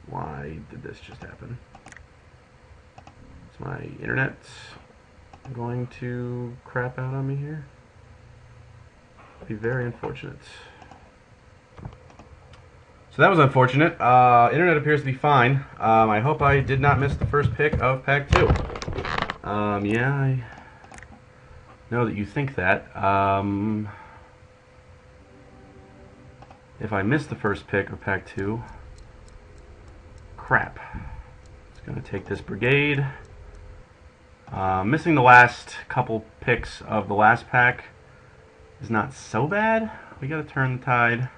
Why did this just happen? Is my internet going to crap out on me here? Be very unfortunate. So that was unfortunate. Internet appears to be fine. I hope I did not miss the first pick of Pack 2. Yeah, I know that you think that. If I missed the first pick of Pack 2, crap. It's going to take this brigade. Missing the last couple picks of the last pack is not so bad. We got to turn the tide.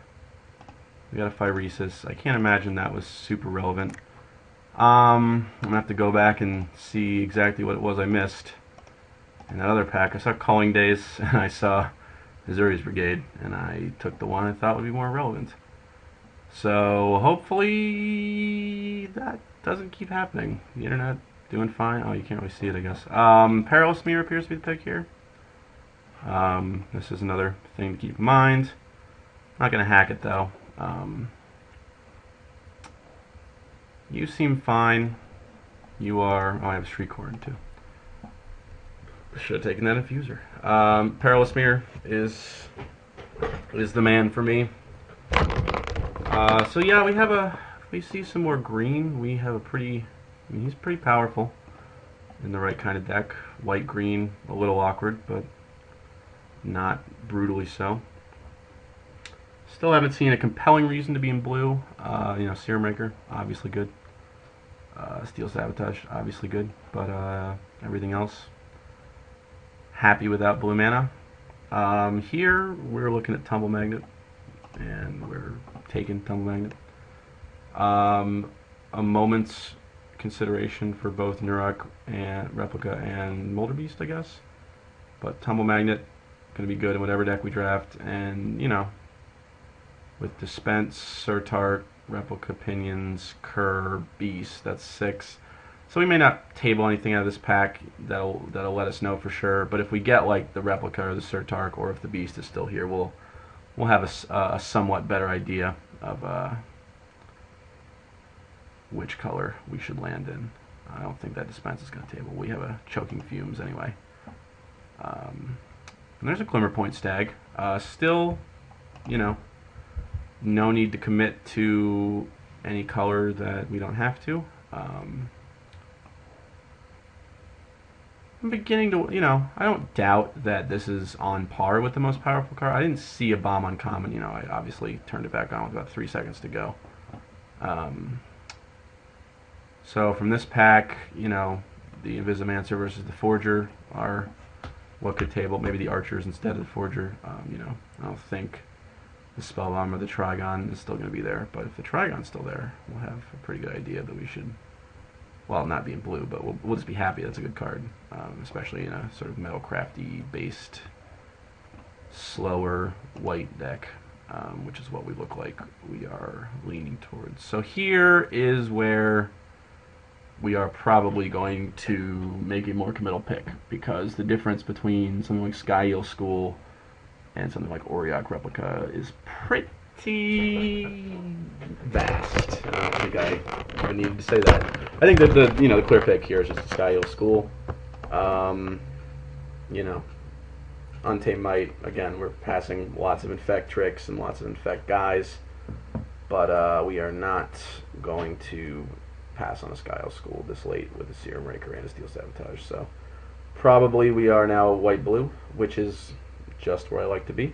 We got a Phyresis. I can't imagine that was super relevant. I'm going to have to go back and see exactly what it was I missed. In that other pack, I saw Culling Days, and I saw Missouri's Brigade, and I took the one I thought would be more relevant. So hopefully that doesn't keep happening. The internet doing fine. Oh, you can't really see it, I guess. Perilous Mirror appears to be the pick here. This is another thing to keep in mind. Not going to hack it, though. You seem fine. You are... Oh, I have a Shriek Horn, too. Should have taken that infuser. Perilous Mirror is the man for me. So yeah, we see some more green. We have a pretty... I mean, he's pretty powerful in the right kind of deck. White-green, a little awkward, but not brutally so. Still haven't seen a compelling reason to be in blue. You know, Serum Raker, obviously good. Steel Sabotage, obviously good. But everything else, happy without blue mana. Here, we're looking at Tumble Magnet, and we're taking Tumble Magnet. A moment's consideration for both Nurok and Replica and Molder Beast, I guess. But Tumble Magnet, going to be good in whatever deck we draft, and, you know, with Dispense, Surtark, Replica, Pinions, Cur, Beast, that's 6. So we may not table anything out of this pack that'll let us know for sure. But if we get like the Replica or the Surtark, or if the Beast is still here, we'll have a somewhat better idea of which color we should land in. I don't think that Dispense is going to table. We have a Choking Fumes anyway. And there's a Glimmerpoint Stag. Still, you know, no need to commit to any color that we don't have to. I'm beginning to, you know, I don't doubt that this is on par with the most powerful card. I didn't see a bomb uncommon, you know, I obviously turned it back on with about 3 seconds to go. So from this pack, you know, the Invisimancer versus the Forger are what could table. Maybe the Archers instead of the Forger. You know, I don't think the Spellbomb or the Trigon is still going to be there, but if the Trigon's still there, we'll have a pretty good idea that we should, well, not be in blue, but we'll just be happy that's a good card, especially in a sort of Metalcrafty based, slower white deck, which is what we look like we are leaning towards. So here is where we are probably going to make a more committal pick, because the difference between something like Sky Eel School and something like Auriok Replica is pretty vast. I don't think I even needed to say that. I think that the clear pick here is just a Sky Eel School. You know, Untamed Might, again, we're passing lots of Infect tricks and lots of Infect guys, but we are not going to pass on a Sky Eel School this late with a Serum Raker and a Steel Sabotage. So probably we are now white-blue, which is just where I like to be.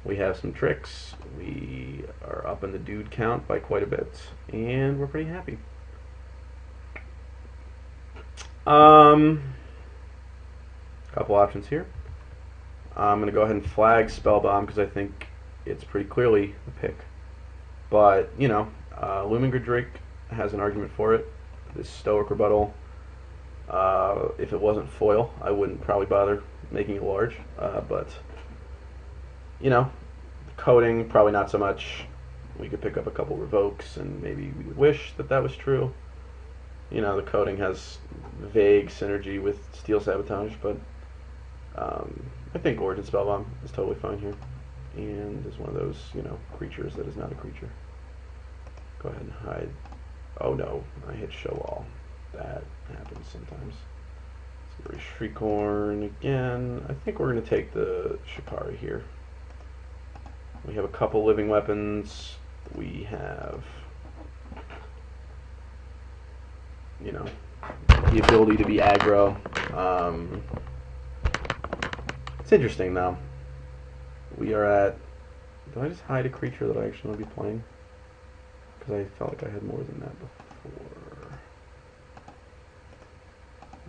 We have some tricks, we are up in the dude count by quite a bit, and we're pretty happy. Couple options here. I'm going to go ahead and flag Spellbomb because I think it's pretty clearly the pick. But, you know, Luminger Drake has an argument for it. This Stoic Rebuttal, if it wasn't foil, I wouldn't probably bother making it large, but you know, coding, probably not so much. We could pick up a couple revokes, and maybe we would wish that that was true. You know, the coding has vague synergy with Steel Sabotage, but I think Origin Spellbomb is totally fine here, and is one of those, you know, creatures that is not a creature. Go ahead and hide Oh no, I hit show all. That happens sometimes. So Shriekhorn again. I think we're going to take the Shikari here. We have a couple living weapons. We have, you know, the ability to be aggro. It's interesting though. We are at. Did I just hide a creature that I actually want to be playing? Because I felt like I had more than that before.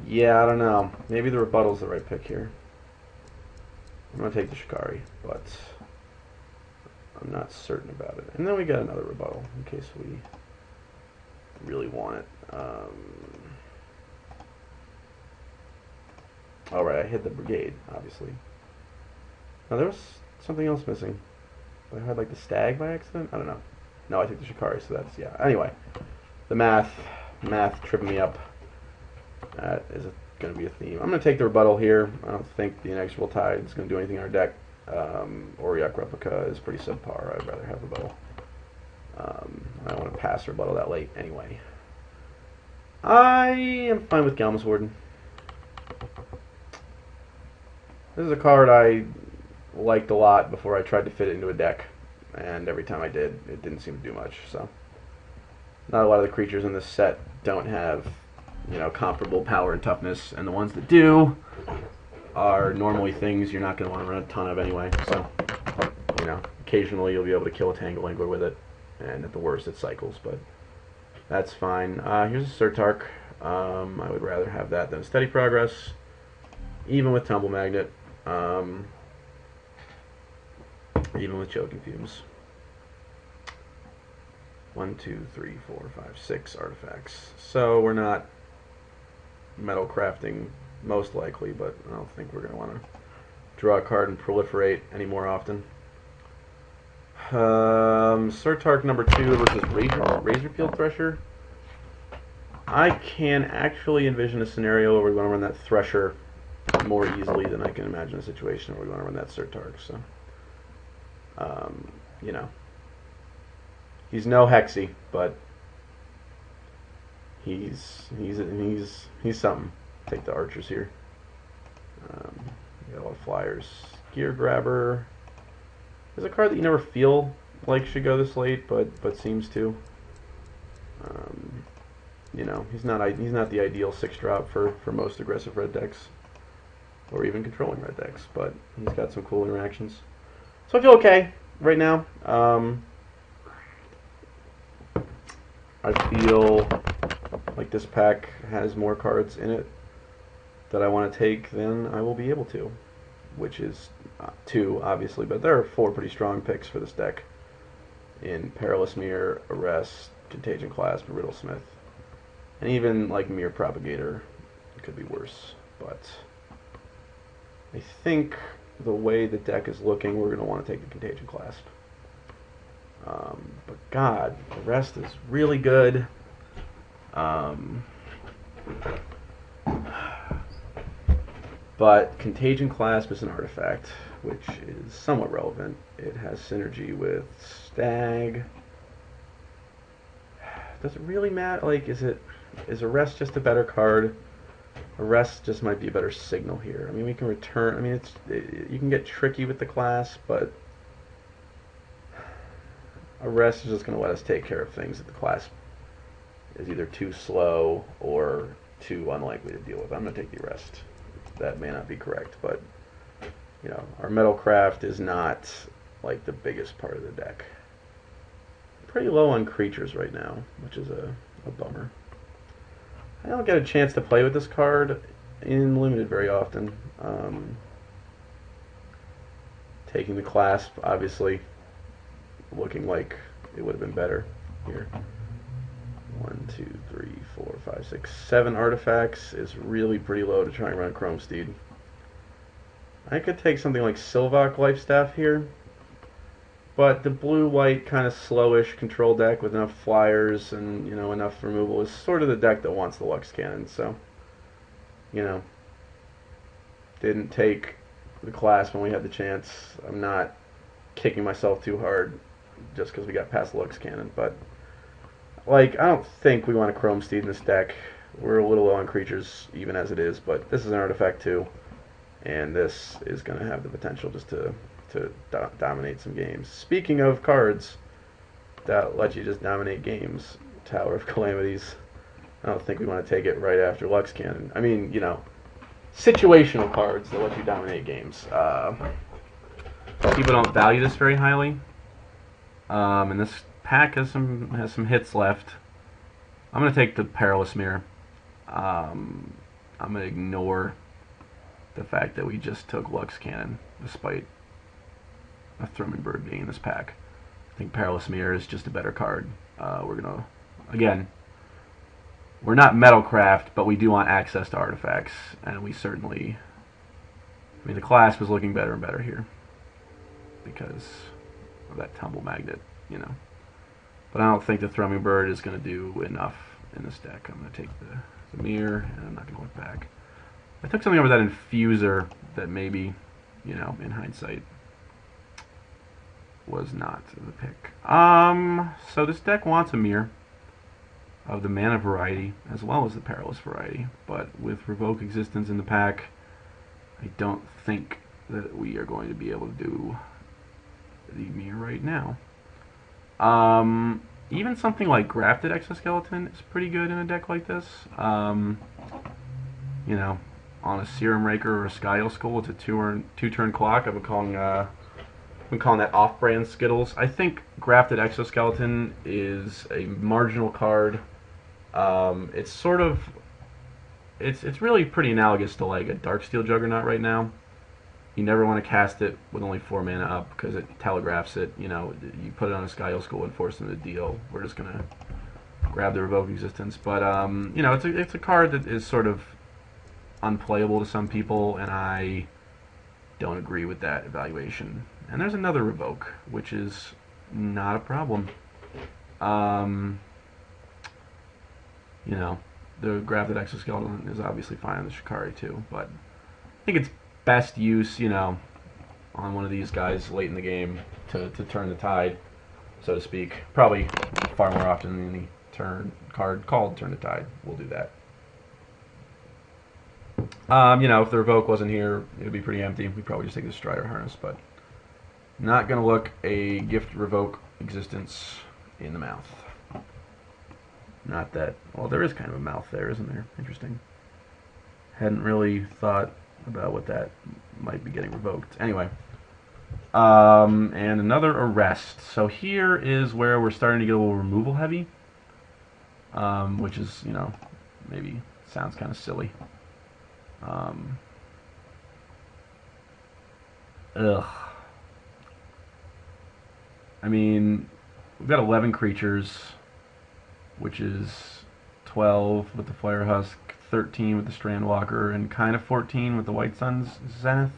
Yeah, I don't know. Maybe the rebuttal's the right pick here. I'm going to take the Shikari, but I'm not certain about it. And then we got another rebuttal in case we really want it. Alright, I hit the brigade, obviously. Now there was something else missing. I had like the stag by accident? I don't know. No, I took the Shikari, so that's, yeah. Anyway, the math tripping me up. That is going to be a theme. I'm going to take the rebuttal here. I don't think the Inexorable Tide is going to do anything in our deck. Oriok Replica is pretty subpar. I'd rather have rebuttal. I don't want to pass rebuttal that late anyway. I am fine with Galmus Warden. This is a card I liked a lot before I tried to fit it into a deck, and every time I did, it didn't seem to do much. So, not a lot of the creatures in this set don't have, you know, comparable power and toughness, and the ones that do are normally things you're not going to want to run a ton of anyway. So, you know, occasionally you'll be able to kill a Tangle Angler with it, and at the worst it cycles, but that's fine. Here's a Surtark. I would rather have that than a Steady Progress, even with Tumble Magnet. Even with Choking Fumes. 1, 2, 3, 4, 5, 6 artifacts. So we're not metal crafting most likely, but I don't think we're going to want to draw a card and proliferate any more often. Surtark number 2 versus Razorfield Thresher. I can actually envision a scenario where we're going to run that Thresher more easily than I can imagine a situation where we're going to run that Surtark. So, you know, he's no Hexy, but he's something. Take the Archers here. Got a lot of flyers. Gear Grabber. There's a card that you never feel like should go this late, but seems to. You know, he's not the ideal 6-drop for most aggressive red decks, or even controlling red decks, but he's got some cool interactions. So I feel okay right now. I feel like this pack has more cards in it that I want to take than I will be able to, which is 2, obviously, but there are 4 pretty strong picks for this deck in Perilous Mirror, Arrest, Contagion Clasp, Riddlesmith, and even like Mirror Propagator could be worse, but I think the way the deck is looking, we're going to want to take the Contagion Clasp. But God, the rest is really good. But Contagion Clasp is an artifact, which is somewhat relevant. It has synergy with Stag. Does it really matter? Like, is Arrest just a better card? Arrest just might be a better signal here. I mean, we can return. I mean, you can get tricky with the Clasp, but Arrest is just going to let us take care of things that the Clasp is either too slow or too unlikely to deal with. I'm going to take the Arrest. That may not be correct, but you know, our Metalcraft is not like the biggest part of the deck. Pretty low on creatures right now, which is a bummer. I don't get a chance to play with this card in Limited very often. Taking the Clasp, obviously, looking like it would have been better here. 1, 2, 3, 4, 5, 6, 7 artifacts is really pretty low to try and run Chrome Steed. I could take something like Sylvok Lifestaff here, but the blue-white kind of slowish control deck with enough flyers and, you know, enough removal is sort of the deck that wants the Lux Cannon. So, you know, didn't take the Class when we had the chance. I'm not kicking myself too hard just because we got past Lux Cannon, but like, I don't think we want a Chrome Steed in this deck. We're a little low on creatures even as it is, but this is an artifact too, and this is going to have the potential just to dominate some games. Speaking of cards that let you just dominate games, Tower of Calamities. I don't think we want to take it right after Lux Cannon. I mean, you know, situational cards that let you dominate games. People don't value this very highly, and this pack has some hits left. I'm gonna take the Perilous Mirror. I'm gonna ignore the fact that we just took Lux Cannon, despite a Thrumming Bird being in this pack. I think Perilous Mirror is just a better card. We're gonna, again, we're not Metalcraft, but we do want access to artifacts, and we certainly, I mean, the class was looking better and better here because of that Tumble Magnet, you know. But I don't think the Thrumming Bird is going to do enough in this deck. I'm going to take the Mirror, and I'm not going to look back. I took something over that Infuser that maybe, you know, in hindsight, was not the pick. So this deck wants a Mirror of the mana variety as well as the Perilous variety, but with Revoke Existence in the pack, I don't think that we are going to be able to do the Mirror right now. Even something like Grafted Exoskeleton is pretty good in a deck like this. You know, on a Serum Raker or a Skyal Skull, it's a two-turn clock. I've been calling that off-brand Skittles. I think Grafted Exoskeleton is a marginal card. It's sort of, it's really pretty analogous to like a Darksteel Juggernaut right now. You never want to cast it with only 4 mana up because it telegraphs it. You know, you put it on a Skyal Skull and force them to deal. We're just gonna grab the Revoke Existence, but you know, it's a card that is sort of unplayable to some people, and I don't agree with that evaluation. And there's another Revoke, which is not a problem. You know, the Grafted Exoskeleton is obviously fine on the Shikari too, but I think it's best use, you know, on one of these guys late in the game to turn the tide, so to speak. Probably far more often than the turn card called Turn the Tide. We'll do that. You know, if the Revoke wasn't here, it would be pretty empty. We'd probably just take the Strider Harness, but not going to look a Gift Revoke Existence in the mouth. Not that, well, there is kind of a mouth there, isn't there? Interesting. Hadn't really thought about what that might be getting revoked. Anyway, and another Arrest. So here is where we're starting to get a little removal heavy, which is, you know, maybe sounds kind of silly. I mean, we've got 11 creatures, which is 12 with the Flare Husk, 13 with the Strandwalker, and kind of 14 with the White Sun's Zenith.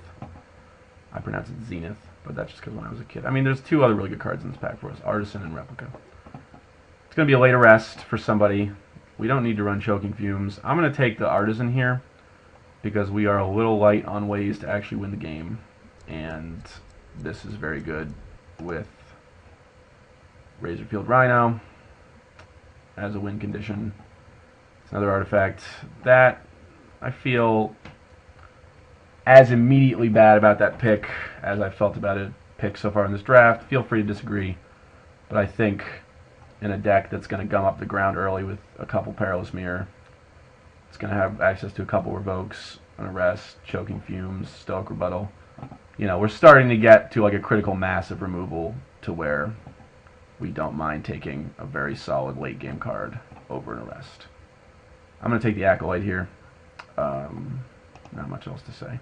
I pronounce it Zenith, but that's just because when I was a kid. I mean, there's 2 other really good cards in this pack for us, Artisan and Replica. It's going to be a late Arrest for somebody. We don't need to run Choking Fumes. I'm going to take the Artisan here because we are a little light on ways to actually win the game, and this is very good with Razorfield Rhino as a win condition. It's another artifact that I feel as immediately bad about that pick as I felt about it pick so far in this draft. Feel free to disagree, but I think in a deck that's going to gum up the ground early with a couple Perilous Mirror, it's going to have access to a couple Revokes, an Arrest, Choking Fumes, Stoic Rebuttal. You know, we're starting to get to like a critical mass of removal to where we don't mind taking a very solid late game card over an Arrest. I'm going to take the Acolyte here. Not much else to say.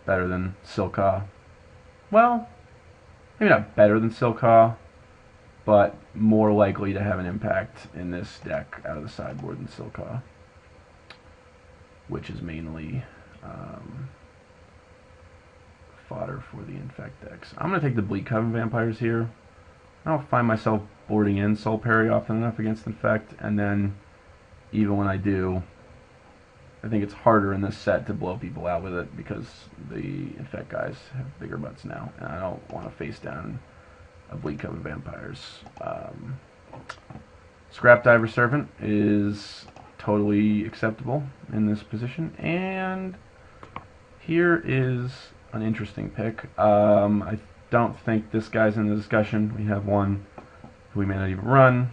Better than Silcaw. Well, maybe not better than Silcaw, but more likely to have an impact in this deck out of the sideboard than Silcaw, which is mainly fodder for the Infect decks. I'm going to take the Bleak Coven Vampires here. I don't find myself boarding in Soul Parry often enough against Infect, and then even when I do, I think it's harder in this set to blow people out with it because the Infect guys have bigger butts now, and I don't want to face down a Bleak Coven Vampires. Scrap Diver Servant is totally acceptable in this position. And here is an interesting pick. I don't think this guy's in the discussion. We have one who we may not even run.